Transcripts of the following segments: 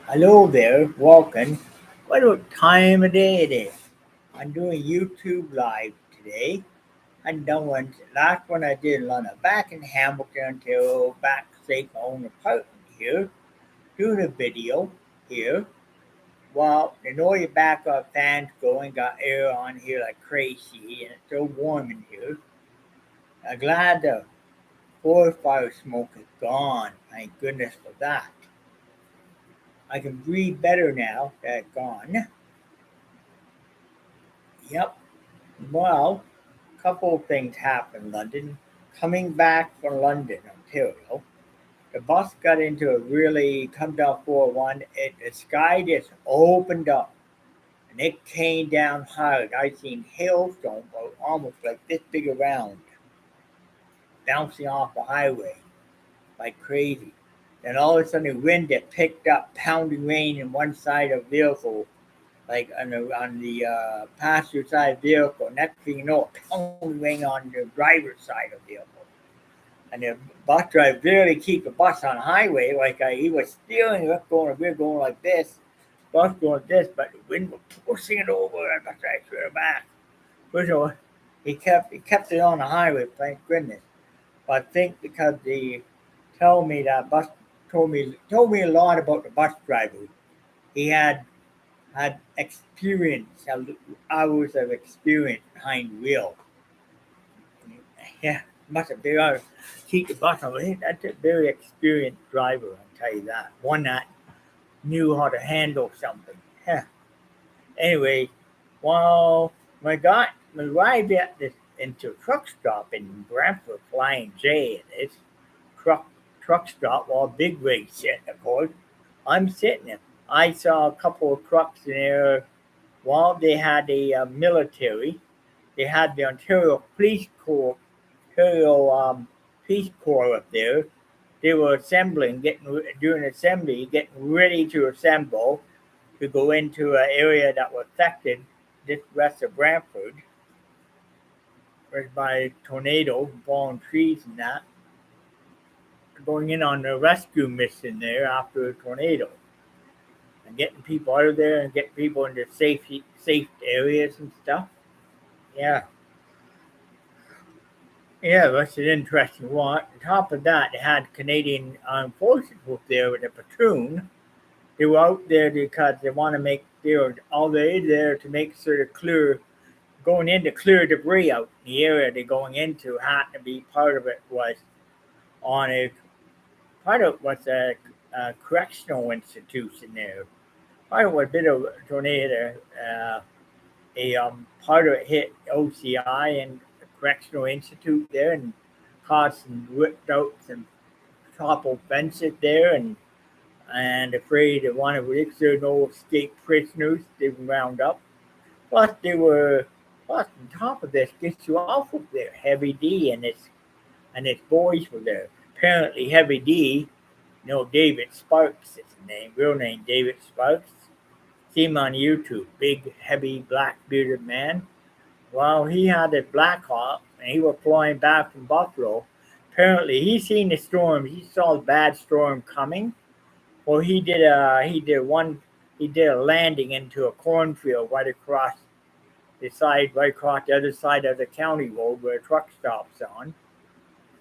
Hello there, welcome. What time of day it is? I'm doing YouTube live today. And done one last one I did in London, back in Hamilton, Ontario, back safe my own apartment here, doing a video here. Well, the noise backup fans going, got air on here like crazy, and it's so warm in here. I'm glad the forest fire smoke is gone. Thank goodness for that. I can breathe better now that it's gone. Yep. Well, a couple of things happened in London. Coming back from London, Ontario, the bus got into a really come down 401. The sky just opened up and it came down hard. I seen hailstones almost like this big around, bouncing off the highway like crazy. Then all of a sudden, the wind that picked up, pounding rain in one side of the vehicle, like on the passenger side vehicle. Next thing you know, pounding rain on the driver's side of the vehicle. And the bus driver barely keep the bus on the highway. He was steering it, we're going like this, bus going like this, but the wind was pushing it over. And bus driver threw it back. So he kept it on the highway. Thank goodness. But I think because they tell me that bus told me a lot about the bus driver. He had experience, hours of experience behind the wheel. Yeah, must have been keep the bus on. That's a very experienced driver, I'll tell you that. One that knew how to handle something. Yeah. Anyway, well, we arrived at this into a truck stop in Brantford, Flying J, and it's truck truck stop while Big Rig sitting, of course. I'm sitting there. I saw a couple of trucks in there while they had a military. They had the Ontario Police Corps, Ontario Peace Corps up there. They were assembling, doing assembly, getting ready to assemble to go into an area that was affected, this west of Brantford, by tornado, falling trees and that, going in on a rescue mission there after a tornado and getting people out of there and getting people into safe areas and stuff. Yeah, yeah, that's an interesting one. On top of that, they had Canadian armed forces up there with a platoon. They were out there because they want to make they were all they there to make sure to clear going in to clear debris out in the area they're going into. Had to be part of it was on a part of it was a correctional institution there. Part of it was a bit of a tornado. A part of it hit OCI and the Correctional Institute there and caused some ripped out some toppled fences there and afraid they wanted to make sure no escaped prisoners they were round up. Plus they were plus on top of this gets you off of there. Heavy D and its boys were there. Apparently Heavy D, David Sparks is his name, real name David Sparks. See him on YouTube, big, heavy, black bearded man. Well, he had a Black Hawk and he was flying back from Buffalo. Apparently, he seen the storm. He saw the bad storm coming. Well, he did a landing into a cornfield right across the other side of the county road where a truck stops on.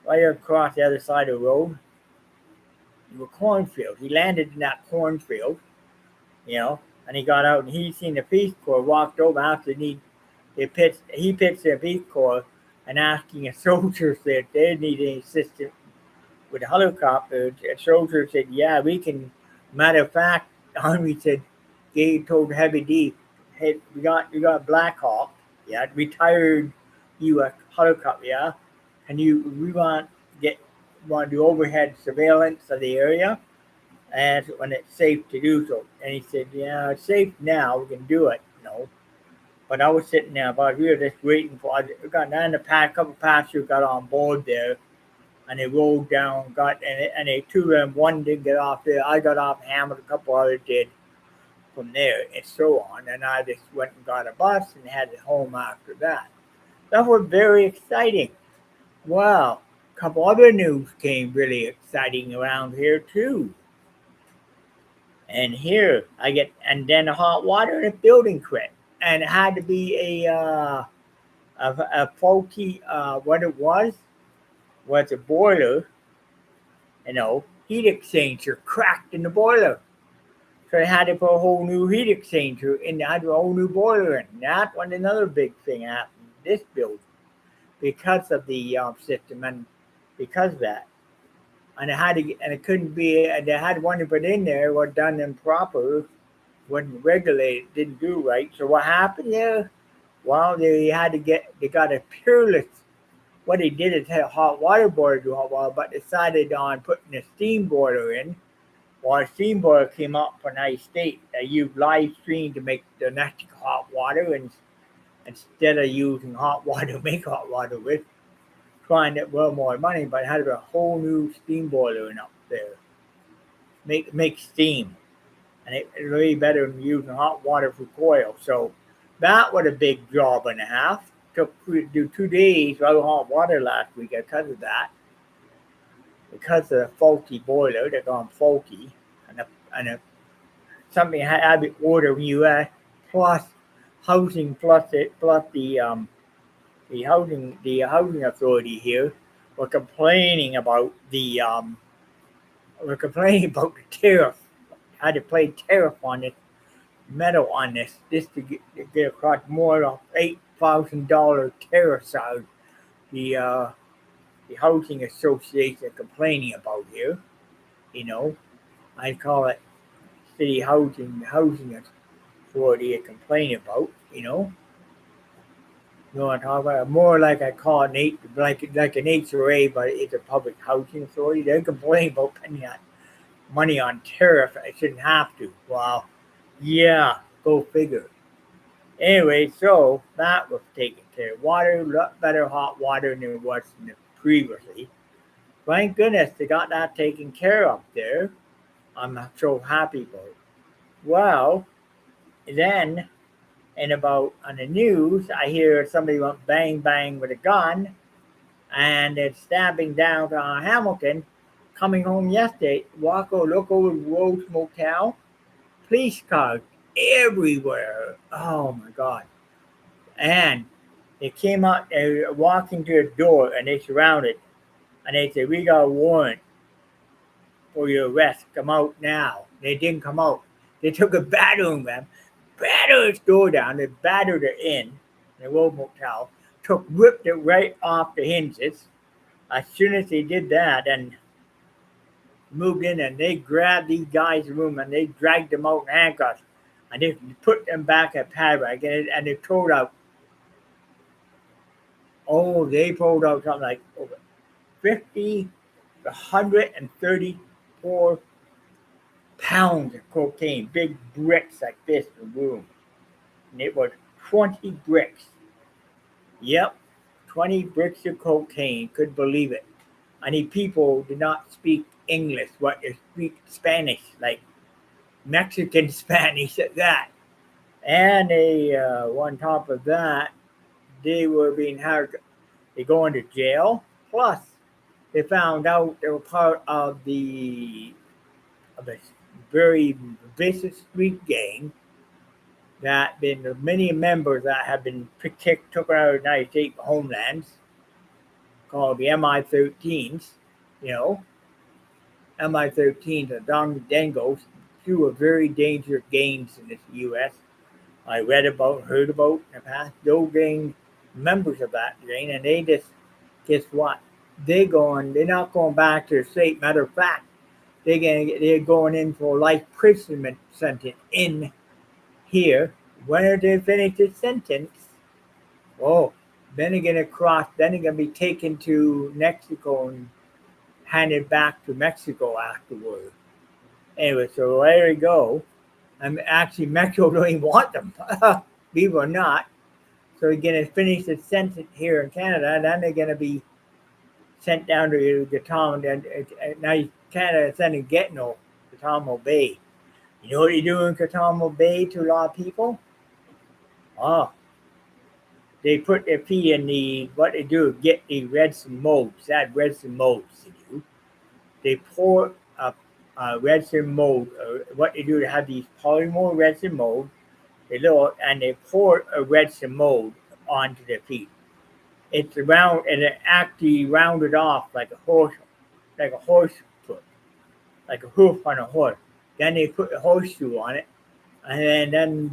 Right across the other side of the road, there were cornfields. He landed in that cornfield, you know, and he got out and he seen the Peace Corps walked over after he pitched the Peace Corps and asking the soldiers if they needed assistance with the helicopter. The soldier said, "Yeah, we can." Matter of fact, the Army said, they told Heavy D, "Hey, we got Black Hawk, yeah, retired U.S. helicopter, yeah, and we want to do overhead surveillance of the area, and when it's safe to do so." And he said, "Yeah, it's safe now. We can do it, you know." But I was sitting there, but we were just waiting for. I got down the pack. A couple passengers got on board there, and they rolled down. And they two of them. One did get off there. I got off Hamilton. A couple others did from there, and so on. And I just went and got a bus and headed home after that. That was very exciting. Well, a couple other news came really exciting around here too. And here I get, and then the hot water in the building quit. And it had to be a faulty, what it was a boiler, heat exchanger cracked in the boiler. So they had to put a whole new heat exchanger in, had a whole new boiler in. That one, another big thing happened in this building because of the system and because of that. And it couldn't be, they had one to put in there, was done improper, wasn't regulated, didn't do right. So what happened there? Well, they got a peerless. What they did is had a hot water boiler do hot water, but decided on putting a steam boiler in. Well, a steam boiler came up for nice state. They used live stream to make domestic hot water, and instead of using hot water to make hot water with, trying to get well more money, but it had a whole new steam boiler in up there, make steam, and it's really better than using hot water for coil. So that was a big job and a half. Took do 2 days without hot water last week because of that. Because of the faulty boiler, they're gone faulty, and something had to be ordered from U.S. plus housing plus the housing authority here were complaining about the tariff. Had to pay tariff on this metal on this just to get across more than $8,000 tariff charge. The housing association complaining about here. You know, I call it city housing authority complaining about. You know what I'm talking about? More like I call it like an HOA, but it's a public housing authority. They complain about paying that money on tariff. I shouldn't have to. Well, yeah, go figure. Anyway, so that was taken care of. Water, a lot better hot water than it was previously. Thank goodness they got that taken care of there. I'm so happy about it. Well, then, and about on the news, I hear somebody went bang bang with a gun, and it's stabbing downtown Hamilton. Coming home yesterday, look over the Rose Motel, police cars everywhere. Oh my God! And they came out, they were walking to the door, and they surrounded, and they said, "We got a warrant for your arrest. Come out now." They didn't come out. They took a battering ram, battered its door down. They battered it in the Rose Motel, ripped it right off the hinges. As soon as they did that, and moved in, and they grabbed these guys in the room and they dragged them out in handcuffs, and they put them back at padlock, and they pulled out. Oh, they pulled out something like over 50, 134 pounds of cocaine, big bricks like this in the room, and it was 20 bricks. Yep, 20 bricks of cocaine. Could believe it. And the people did not speak English, but they speak Spanish, like Mexican Spanish at that. And on top of that, they were being hired. They go into jail. Plus, they found out they were part of a very vicious street gang that been many members that have been took out of the United States homelands, called the MI-13s. You know, MI-13s are Dangos, two are very dangerous gangs in the U.S. I read about, heard about in the past. Those gang members of that gang, and they just, guess what? They're not going back to the state. Matter of fact, they're going in for life imprisonment sentence in here. When they finish the sentence, oh, then they're gonna cross. Then they're gonna be taken to Mexico and handed back to Mexico afterward. Anyway, so there you go. I'm actually Mexico don't even want them. Believe it or not. So they're gonna finish the sentence here in Canada, and then they're gonna be sent down to Guantanamo. And now Canada is sending Guantanamo Bay. You know what they do in Guantanamo Bay to a lot of people? Oh, they put their feet in what they do, get the redson modes. That redson modes to do. They pour resin mold. What they do, they have these polymer resin mold. They pour a resin mold onto their feet. It's round and it actually rounded off like a horse foot, like a hoof on a horse. Then they put a horseshoe on it, and then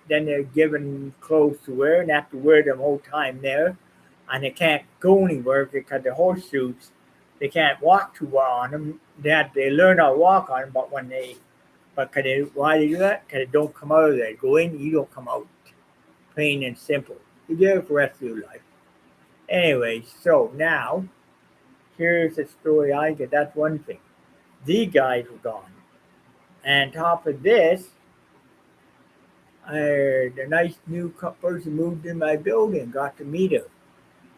they're given clothes to wear, and have to wear them whole time there, and they can't go anywhere because the horseshoes, they can't walk too well on them. They learn how to walk on them, but why they do that? Because they don't come out of there. Go in, you don't come out. Plain and simple. You get it for the rest of your life. Anyway, so now here's the story I get. That's one thing. The guys were gone. And on top of this, the nice new person moved in my building. Got to meet her.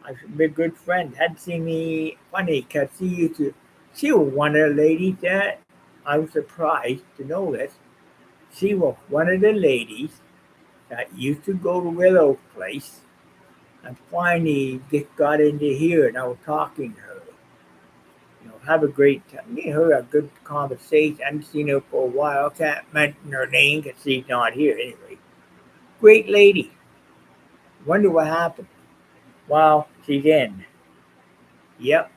I was a good friend. Hadn't seen me funny because she was one of the ladies that I was surprised to know this. She was one of the ladies that used to go to Willow's place and finally got into here, and I was talking to her. Have a great time. Me and her had a good conversation. I haven't seen her for a while. Can't mention her name because she's not here anyway. Great lady. Wonder what happened. Well, she's in. Yep.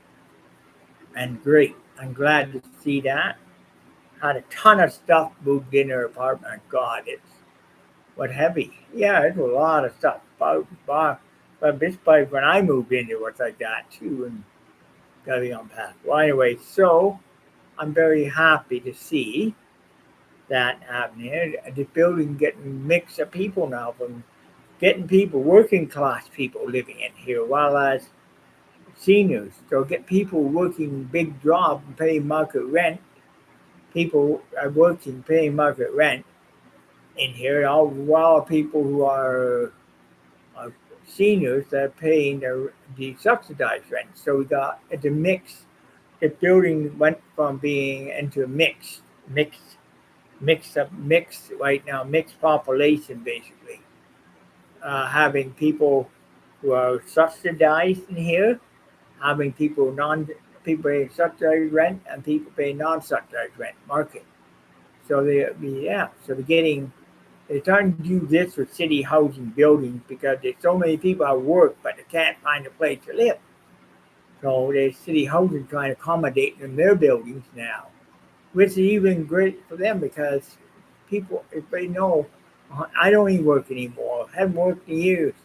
And great. I'm glad to see that. Had a ton of stuff moved in her apartment. God, it's what heavy. Yeah, it's a lot of stuff. But this place, when I moved in, it was like that too. And got to be unpacked. Well, anyway, so I'm very happy to see that happening. The building getting mix of people now, from getting people, working class people living in here, while as seniors. So get people working big jobs and paying market rent. People are working, paying market rent in here, all while people who are seniors that are paying the subsidized rent. So we got the mix. The building went from being into a mixed right now, mixed population basically. Having people who are subsidized in here, having people paying subsidized rent and people paying non-subsidized rent market. So they're trying to do this with city housing buildings because there's so many people at work, but they can't find a place to live. So the city housing trying to accommodate in their buildings now, which is even great for them because people, if they know, I don't even work anymore. I haven't worked in years.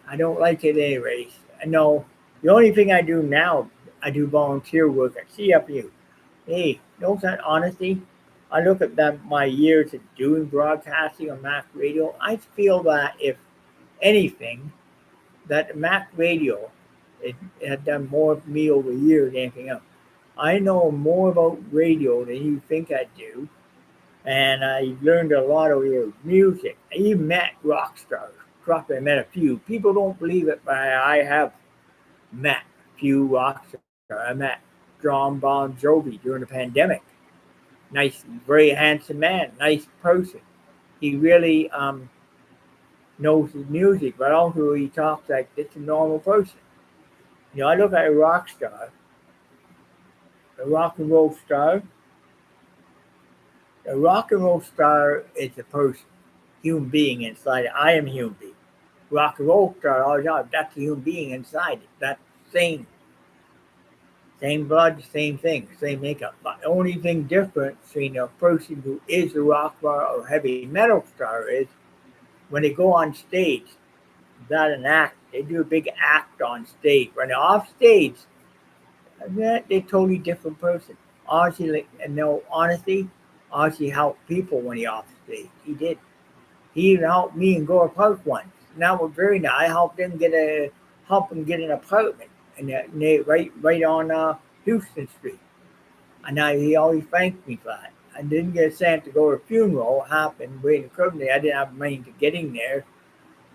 I don't like it anyways. I know the only thing I do now, I do volunteer work at CFU. Hey, no that honesty. I look at my years of doing broadcasting on Mac Radio. I feel that if anything, that Mac Radio it had done more for me over the years than anything else. I know more about radio than you think I do, and I learned a lot of your music. I even met rock stars. Trust me, I met a few. People don't believe it, but I have met a few rock stars. I met John Bon Jovi during the pandemic. Nice, very handsome man, nice person. He really knows his music, but also he talks like just a normal person. I look at a rock star, a rock and roll star. A rock and roll star is a person, human being inside it. I am a human being. Rock and roll star, all that, that's a human being inside it. That's same blood, same thing, same makeup. But the only thing different between a person who is a rock star or heavy metal star is when they go on stage, not an act. They do a big act on stage. When they're off stage, they're a totally different person. Ozzy, and no honesty, Ozzy helped people when he off stage. He did. He even helped me in Gore Park once. And that was very nice. I helped him get an apartment, and right on Houston Street. And he always thanked me for that. I didn't get a chance to go to a funeral. It happened way in Kirkland. I didn't have money to get in there.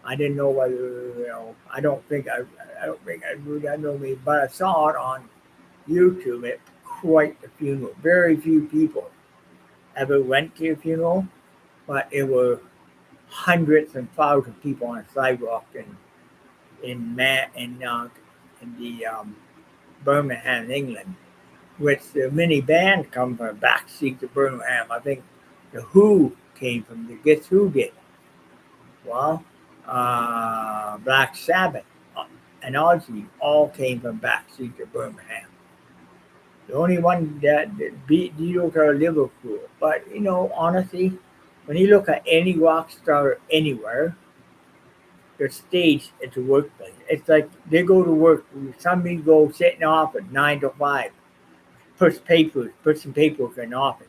I didn't know whether I don't think I know me, but I saw it on YouTube. It quite a funeral. Very few people ever went to a funeral, but it were hundreds and thousands of people on the sidewalk in the Birmingham, England. which the mini band come from backseat to Birmingham. I think the Who came from the Guess Who did. Well, Black Sabbath and Ozzy all came from backseat to Birmingham. The only one that beat Beatles are Liverpool. But honestly, when you look at any rock star anywhere, their stage at the workplace. It's like they go to work. Some people go sitting off at 9 to 5, put some papers in the office.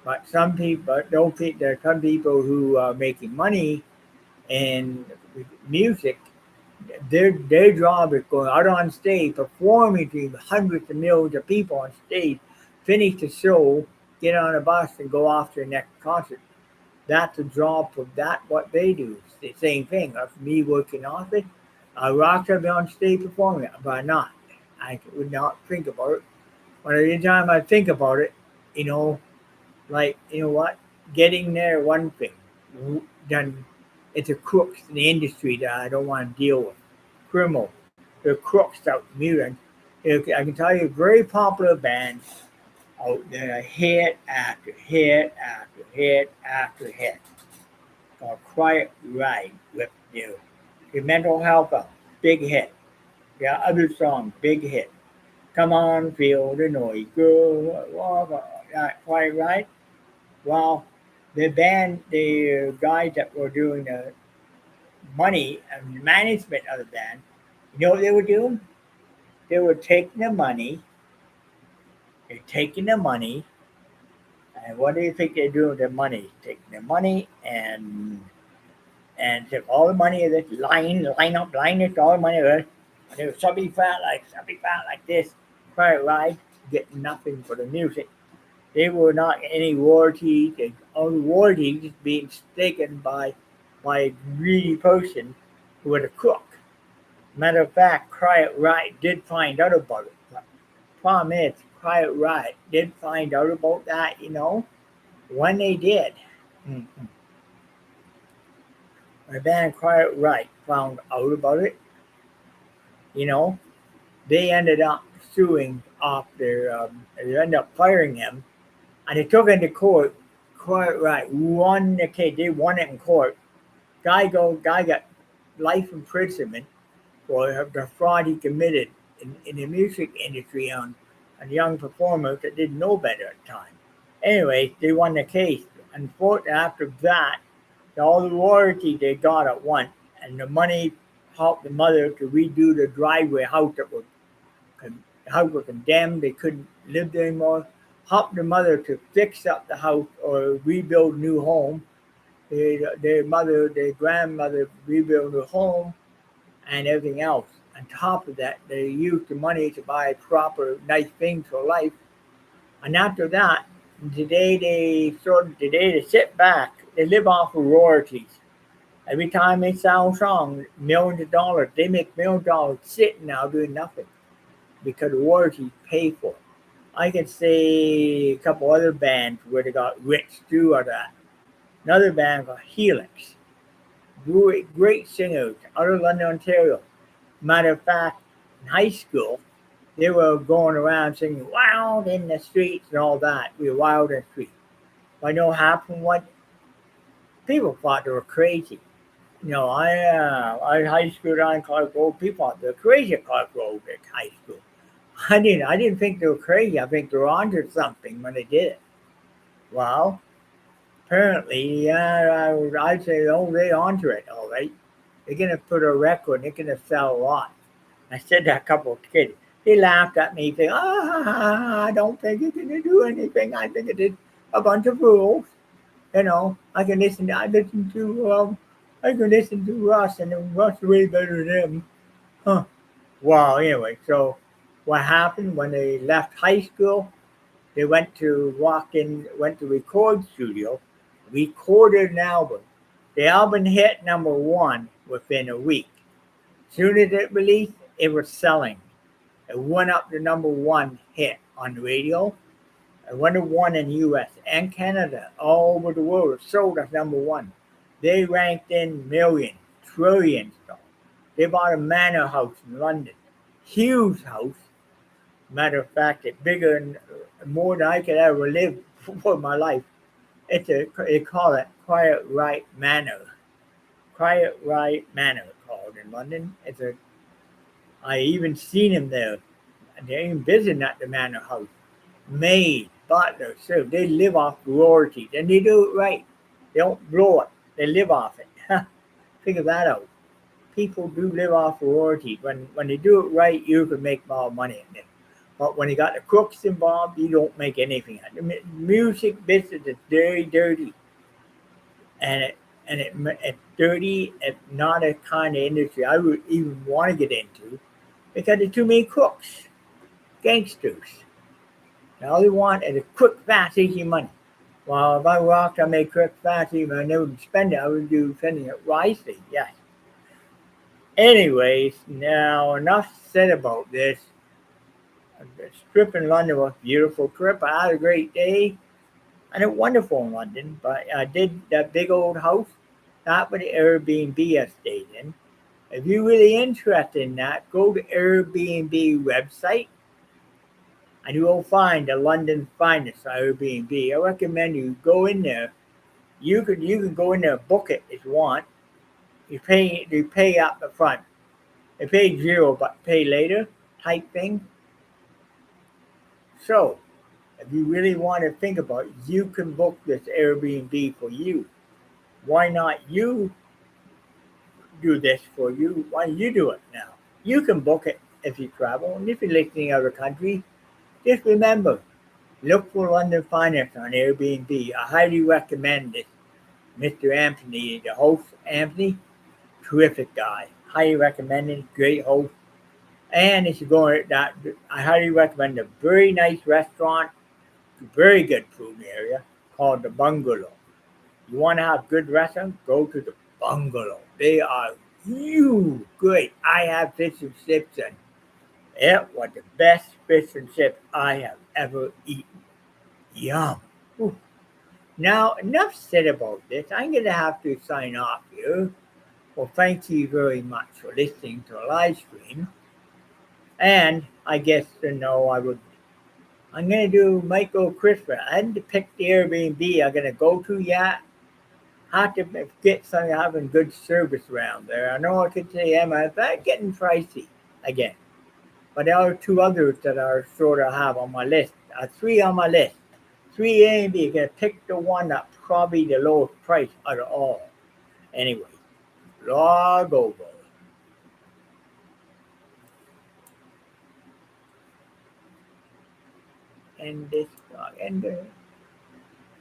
But some people don't think there are some people who are making money and music. Their job is going out on stage, performing to hundreds of millions of people on stage, finish the show, get on a bus, and go off to the next concert. That's a job for that what they do. It's the same thing. Of me working office, a rock star be on stage performing, but not. I would not think about it. But every time I think about it, you know, like what, getting there one thing. Then it's a crooks in the industry that I don't want to deal with. Criminal, they're crooks out in Mutant. I can tell you, very popular bands out there, hit after hit after hit after hit. Called Quiet Ride with you. The Mental Health, big hit. The other song, big hit. Come on, feel the noise, girl. Quiet Ride. Well, the band, the guys that were doing the money and management of the band, you know what they were doing? They were taking the money. They're taking the money. And what do you think they're doing with their money? Taking their money and took all the money of this line this, all the money of it. And there was somebody fat like this, Quiet Ride, getting nothing for the music. They were not any royalties. All the royalties being taken by a greedy person who was a crook. Matter of fact, Quiet Riot did find out about it. But the problem is, Quiet Riot did find out about that, when they did. Mm-hmm. The band Quiet Riot found out about it, they ended up suing off they ended up firing him, and they took it into court. Quiet Riot won the case. They won it in court. Guy got life imprisonment for the fraud he committed in the music industry on young performers that didn't know better at the time. Anyway, they won the case. Unfortunately, after that, all the royalty they got at once, and the money helped the mother to redo the driveway house the house was condemned. They couldn't live there anymore. Helped the mother to fix up the house or rebuild a new home. Their grandmother rebuilt a home and everything else. On top of that, they used the money to buy proper, nice things for life. And after that, today they sit back. They live off of royalties. Every time they sell a song, millions of dollars. They make millions of dollars sitting now doing nothing because the royalties pay for it. I can say a couple other bands where they got rich through of that. Another band called Helix. Great singers out of London, Ontario. Matter of fact, in high school, they were going around singing "Wild in the Streets" and all that. We were wild in the streets. But I know what happened. What people thought they were crazy. I high school down in Clark Road. People thought they were crazy at Clark Road at high school. I didn't think they were crazy. I think they were onto something when they did it. Well, apparently, I'd say, they onto it, all right. They're gonna put a record. They're gonna sell a lot. I said that a couple of kids. They laughed at me, saying, I don't think it's gonna do anything. I think it is a bunch of rules. I can listen. I can listen to Russ, and Russ is way better than him. Huh. Well, anyway, so what happened when they left high school? They went to record studio, recorded an album. The album hit number 1 within a week. Soon as it released, it was selling. It went up to number 1 hit on the radio. It went to 1 in the U.S. and Canada, all over the world. It sold as number 1. They ranked in millions, trillions. They bought a manor house in London, huge house. Matter of fact, it's bigger and more than I could ever live for my life. They call it Quiet Right Manor. Quiet Right Manor called in London. I even seen him there. They even visiting at the manor house. Maid, butler, servant. They live off royalties and they do it right. They don't blow it. They live off it. Figure that out. People do live off royalties. When they do it right, you can make more money in it. But when you got the crooks involved, you don't make anything. The music business is very dirty, and it's dirty. It's not a kind of industry I would even want to get into because there's too many crooks, gangsters. And all they want is a quick, fast, easy money. Well, if I walked, I make quick, fast, easy. I never spend it. I would do spending it wisely. Yes. Anyways, now enough said about this. This trip in London was a beautiful trip. I had a great day. And it's wonderful in London, but I did that big old house. That was the Airbnb I stayed in. If you're really interested in that, go to Airbnb website and you will find the London finest Airbnb. I recommend you go in there. You can go in there and book it if you want. You pay up the front. You pay zero but pay later type thing. So if you really want to think about it, you can book this Airbnb for you. Why not you do this for you? Why don't you do it now? You can book it if you travel, and if you're listening in other countries, just remember, look for London Finance on Airbnb. I highly recommend this. Mr. Anthony, the host, Anthony, terrific guy. Highly recommend it. Great host. And if you're going that, I highly recommend a very nice restaurant, very good food area called the Bungalow. You want to have good restaurant? Go to the Bungalow. They are huge, great. I have fish and chips, and it was the best fish and chips I have ever eaten. Yum. Ooh. Now, enough said about this. I'm going to have to sign off here. Well, thank you very much for listening to a live stream. And I guess I'm going to do Michael Christmas. I hadn't picked the Airbnb I'm going to go to yet. Have to get something having good service around there. I know I could say Emma, that's getting pricey again. But there are two others that are sort of have on my list. Three on my list. Three A and B. You're going to pick the one that's probably the lowest price out of all. Anyway, log over. And this log ender.